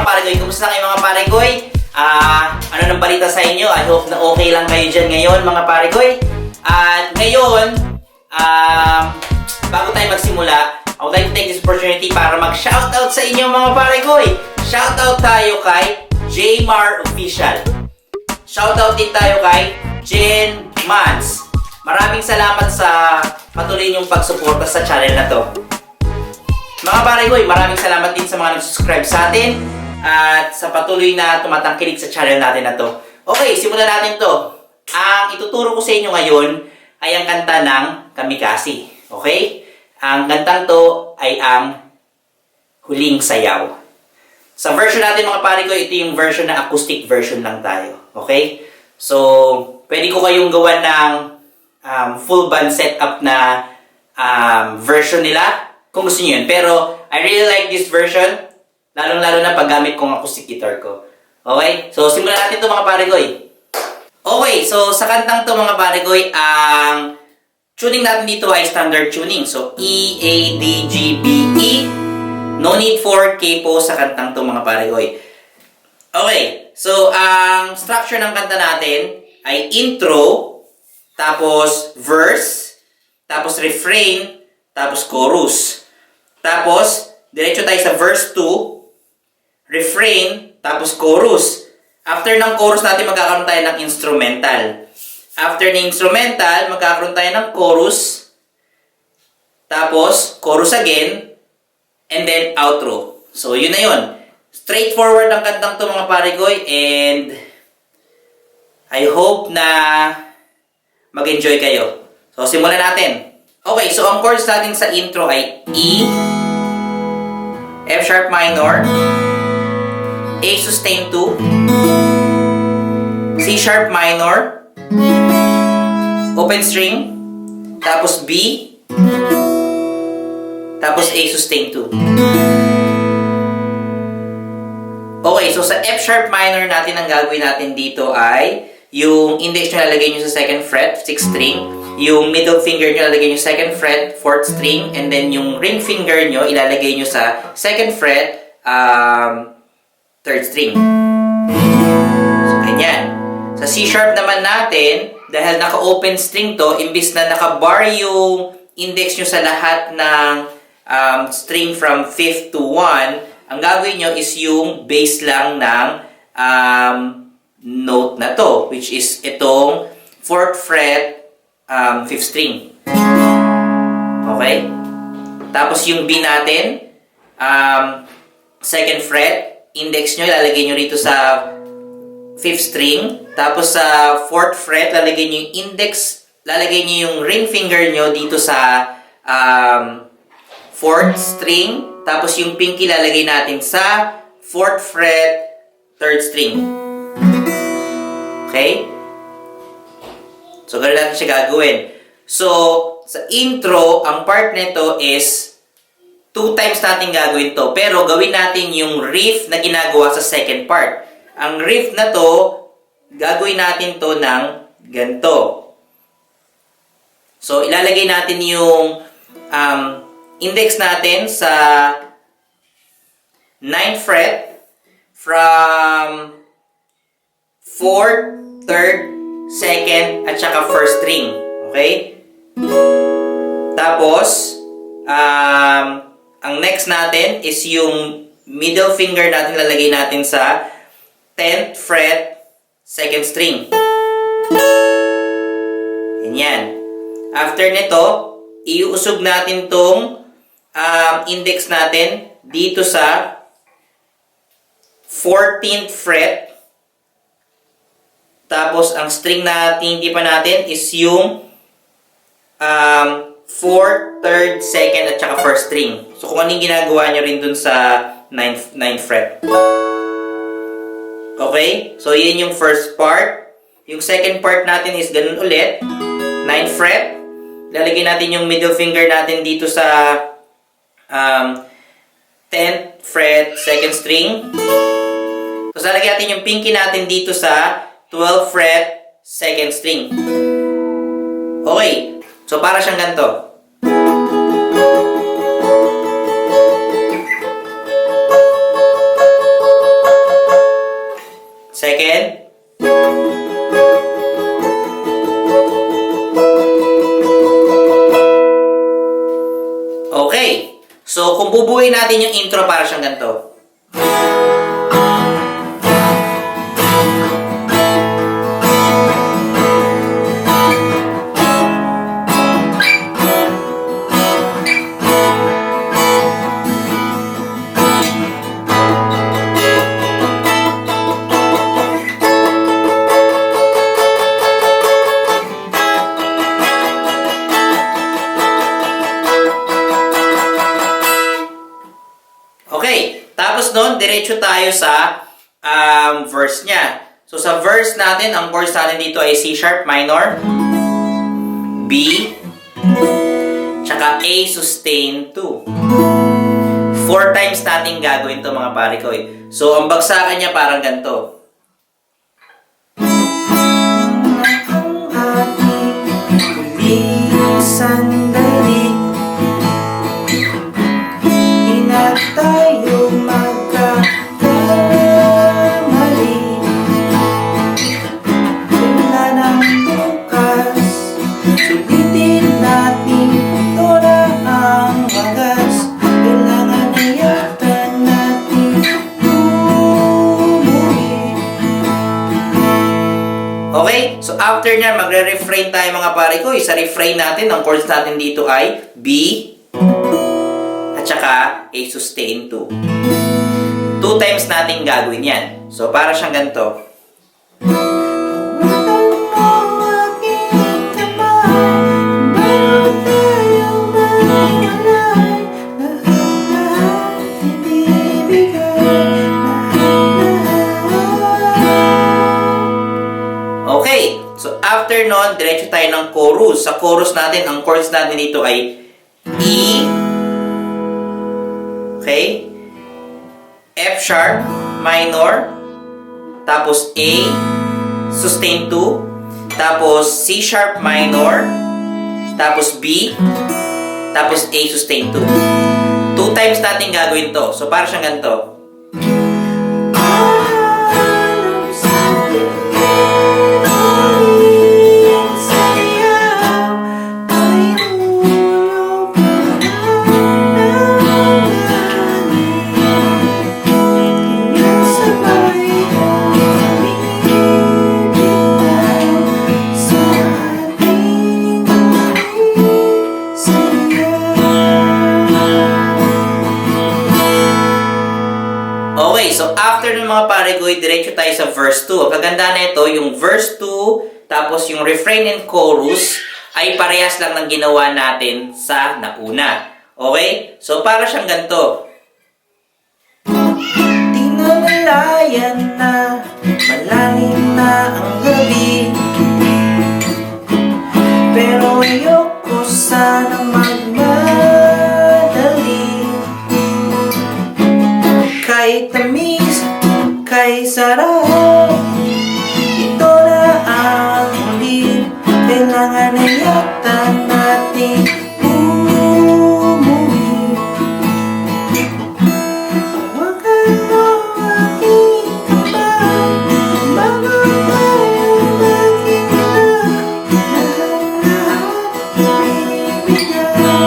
paregoy, kumusta kayo mga paregoy? Ano nang balita sa inyo? I hope na okay lang kayo dyan ngayon mga paregoy. At ngayon, bago tayo magsimula, I would like to take this opportunity para mag-shoutout sa inyo mga paregoy. Shoutout tayo kay Jmar Official. Shoutout din tayo kay Jen Mans. Maraming salamat sa patuloy niyong pagsuporta sa channel na to. Mga paregoy, maraming salamat din sa mga nag-subscribe sa atin at sa patuloy na tumatangkilik sa channel natin na to. Okay, simulan natin to. Ang ituturo ko sa inyo ngayon ay ang kanta ng KAMIKAZEE. Okay? Ang kantang to ay ang Huling Sayaw. Sa version natin mga paregoy, ito yung version na acoustic version lang tayo. Okay? So, pwede ko kayong gawan ng full band setup na version nila kung gusto nyo yun. Pero, I really like this version. Lalong-lalo na paggamit kong acoustic guitar ko. Okay? So, simulan natin ito mga paregoy. Okay, so sa kantang to mga paregoy, ang tuning natin dito ay standard tuning. So, E, A, D, G, B, E. No need for capo sa kantang to mga paregoy. Okay, so ang structure ng kanta natin ay intro, tapos verse, tapos refrain, tapos chorus. Tapos, diretso tayo sa verse 2, refrain, tapos chorus. After ng chorus natin, magkakaroon tayo ng instrumental. After ng instrumental, magkakaroon tayo ng chorus, tapos chorus again, and then outro. So, yun na yun. Straightforward ang kantang to mga paregoy, and I hope na mag-enjoy kayo. So, simulan natin. Okay, so ang chords natin sa intro ay E, F sharp minor, A sustain 2, C sharp minor, open string, tapos B, tapos A sustain 2. Okay, so sa F sharp minor natin, ang gagawin natin dito ay yung index nyo lalagay nyo sa 2nd fret, 6th string. Yung middle finger nyo ilalagay nyo 2nd fret, 4th string, and then yung ring finger nyo ilalagay nyo sa 2nd fret, 3rd string. So, ganyan. Sa C sharp naman natin, dahil naka-open string to, imbis na naka-bar yung index nyo sa lahat ng string from 5th to 1, ang gagawin nyo is yung base lang ng note na to, which is itong 4th fret, 5th string. Okay? Tapos yung B natin, 2nd fret, index nyo, ilalagay nyo rito sa 5th string. Tapos sa 4th fret, lalagay nyo yung index, lalagay nyo yung ring finger nyo dito sa 4th string. Tapos yung pinky, lalagay natin sa 4th fret, 3rd string. Okay? So, ganoon natin siya gagawin. So, sa intro, ang part nito is 2 times natin gagawin to. Pero, gawin natin yung riff na ginagawa sa 2nd part. Ang riff na to, gagawin natin to ng ganito. So, ilalagay natin yung index natin sa 9th fret from 4th, 3rd, 2nd, at saka 1st string. Okay? Tapos, ang next natin is yung middle finger natin, lalagay natin sa 10th fret, 2nd string. Ganyan. After nito, iuusog natin tong index natin dito sa 14th fret. Tapos, ang string na tinitipan natin is yung 4th, 3rd, 2nd, at saka 1st string. So, kung anong ginagawa nyo rin dun sa 9th fret. Okay? So, yun yung first part. Yung second part natin is ganun ulit. 9th fret. Lalagay natin yung middle finger natin dito sa 10th fret, 2nd string. Tapos, lalagay natin yung pinky natin dito sa 12th fret, 2nd string. Okay. So, para siyang ganito. Second. Okay. So, kung bubuuin natin yung intro para siyang ganito. Okay, tapos nun, diretso tayo sa verse niya. So, sa verse natin, ang chords natin dito ay C sharp minor, B, tsaka A sustain 2. 4 times natin gagawin to mga pare ko eh. So, ang bagsakan niya parang ganito. Ang ating huling sandali, di na tayo magkakamali. Wala ng bukas, sulitin natin ito na ang wagas. Kailangan na yata natin umuwi. Okay, so after nyan, magre-refrain tayo mga pare ko. Sa refrain natin, ang chords natin dito ay B, at saka A sustain 2. 2 times natin gagawin yan. So, para siyang ganito. Okay, so after nun, diretso tayo ng chorus. Sa chorus natin, ang chords natin dito ay E, okay, F sharp minor, tapos A sustain 2, tapos C sharp minor, tapos B, tapos A sustain 2. 2 times natin gagawin to. So, para siyang ganito. Okay, so after ng mga pare ko, diretso tayo sa verse 2. Ang kaganda na ito, yung verse 2, tapos yung refrain and chorus, ay parehas lang ng ginawa natin sa nauna. Okay? So, para siyang ganito. Di na malayan na, malalim na ang gabi, pero ayoko sanang magmadali. Kahit tamis, kahit sarap, ito na ang huli. Kailangan na yata natin umuwi. Hawakan mo aking kamay, bago tayo maghiwalay. Lahat-lahat ibibigay,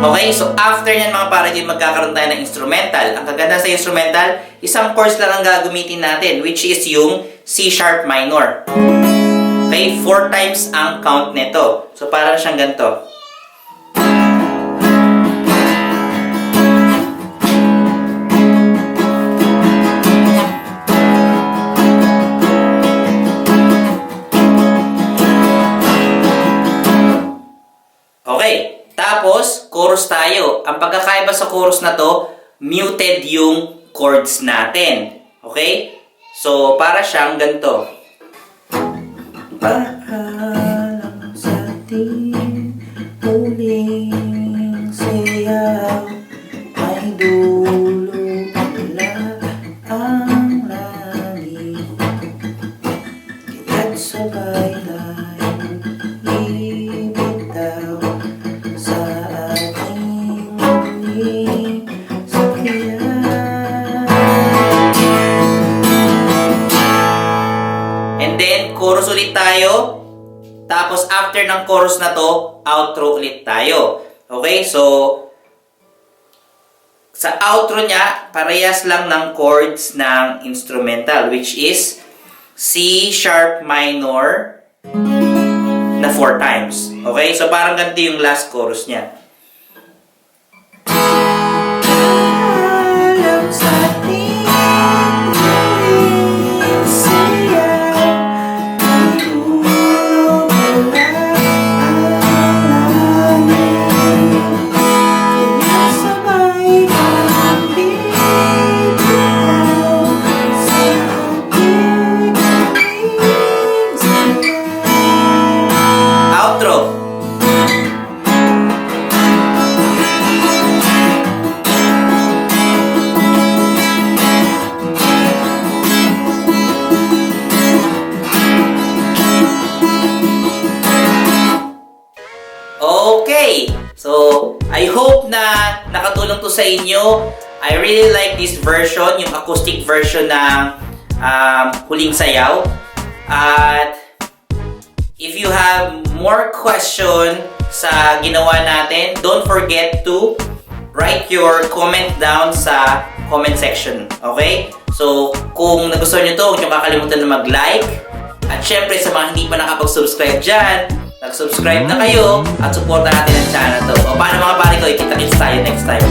Okay, so after nyan mga pare, magkakaroon tayo ng instrumental. Ang kaganda sa instrumental, isang chords lang ang gagamitin natin, which is yung C sharp minor. Okay, 4 times ang count nito. So parang siyang ganito. Okay, tapos chorus tayo. Ang pagkakaiba sa chorus na to, muted yung chords natin. Okay? So, para siyang ganito. Paalam sa ating huling sayaw, may dulo pala ang langit, kaya't sabay tayong ibitaw sa ating huling sayaw. And then, chorus ulit tayo. Tapos, after ng chorus na to, outro ulit tayo. Okay? So, sa outro niya, parehas lang ng chords ng instrumental, which is C sharp minor na 4 times. Okay? So, parang ganito yung last chorus niya. Paalam sa ating huling sayaw, may dulo pala ang langit, kaya't sabay tayong bibitaw sa ating huling sayaw. Outro. Okay. So, I hope na nakatulong to sa inyo. I really like this version, yung acoustic version ng Huling Sayaw. At if you have more question sa ginawa natin, don't forget to write your comment down sa comment section. Okay? So, kung nagustuhan nyo to, huwag nyo kakalimutan na mag-like. At syempre, sa mga hindi pa nakapag-subscribe dyan, nag-subscribe na kayo at supportan natin ang channel to. O paano mga pare ko, kita-kits tayo next time.